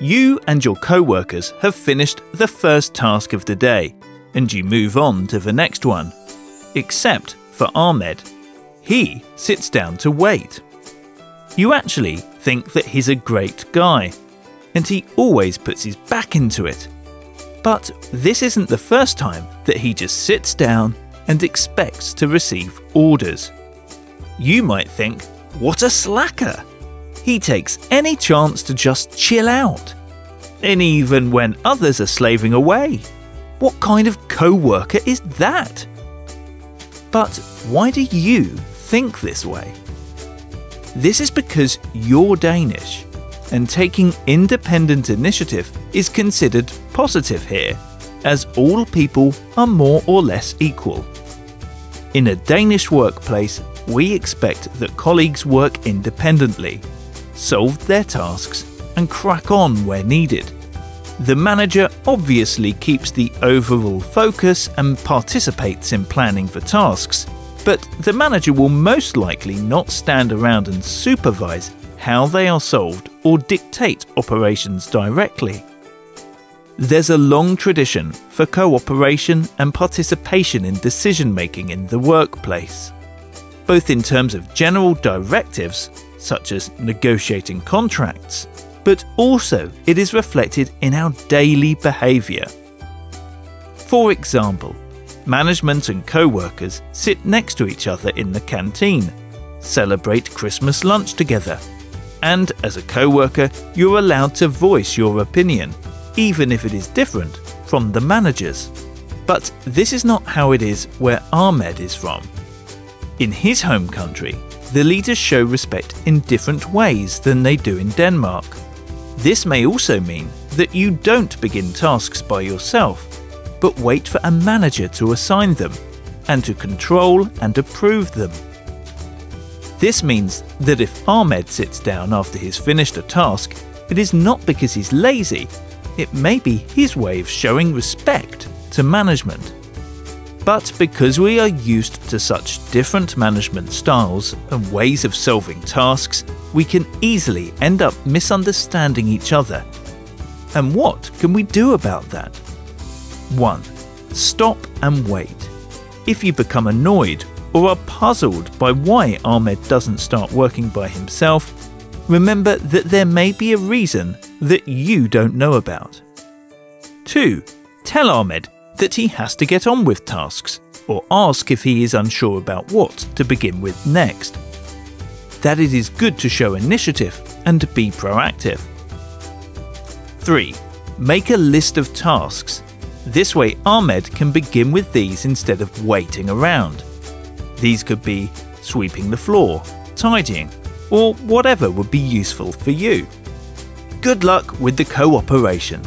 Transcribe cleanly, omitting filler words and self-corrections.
You and your co-workers have finished the first task of the day, and you move on to the next one. Except for Ahmed. He sits down to wait. You actually think that he's a great guy, and he always puts his back into it. But this isn't the first time that he just sits down and expects to receive orders. You might think, what a slacker! He takes any chance to just chill out. And even when others are slaving away. What kind of co-worker is that? But why do you think this way? This is because you're Danish, and taking independent initiative is considered positive here, as all people are more or less equal. In a Danish workplace, we expect that colleagues work independently, solve their tasks, and crack on where needed. The manager obviously keeps the overall focus and participates in planning for tasks, but the manager will most likely not stand around and supervise how they are solved or dictate operations directly. There's a long tradition for cooperation and participation in decision-making in the workplace, both in terms of general directives, such as negotiating contracts, but also it is reflected in our daily behaviour. For example, management and co-workers sit next to each other in the canteen, celebrate Christmas lunch together, and as a co-worker, you're allowed to voice your opinion, even if it is different from the manager's. But this is not how it is where Ahmed is from. In his home country, the leaders show respect in different ways than they do in Denmark. This may also mean that you don't begin tasks by yourself, but wait for a manager to assign them and to control and approve them. This means that if Ahmed sits down after he's finished a task, it is not because he's lazy, it may be his way of showing respect to management. But because we are used to such different management styles and ways of solving tasks, we can easily end up misunderstanding each other. And what can we do about that? 1. Stop and wait. If you become annoyed or are puzzled by why Ahmed doesn't start working by himself, remember that there may be a reason that you don't know about. 2. Tell Ahmed that he has to get on with tasks, or ask if he is unsure about what to begin with next. That it is good to show initiative and be proactive. 3. Make a list of tasks. This way Ahmed can begin with these instead of waiting around. These could be sweeping the floor, tidying, or whatever would be useful for you. Good luck with the cooperation.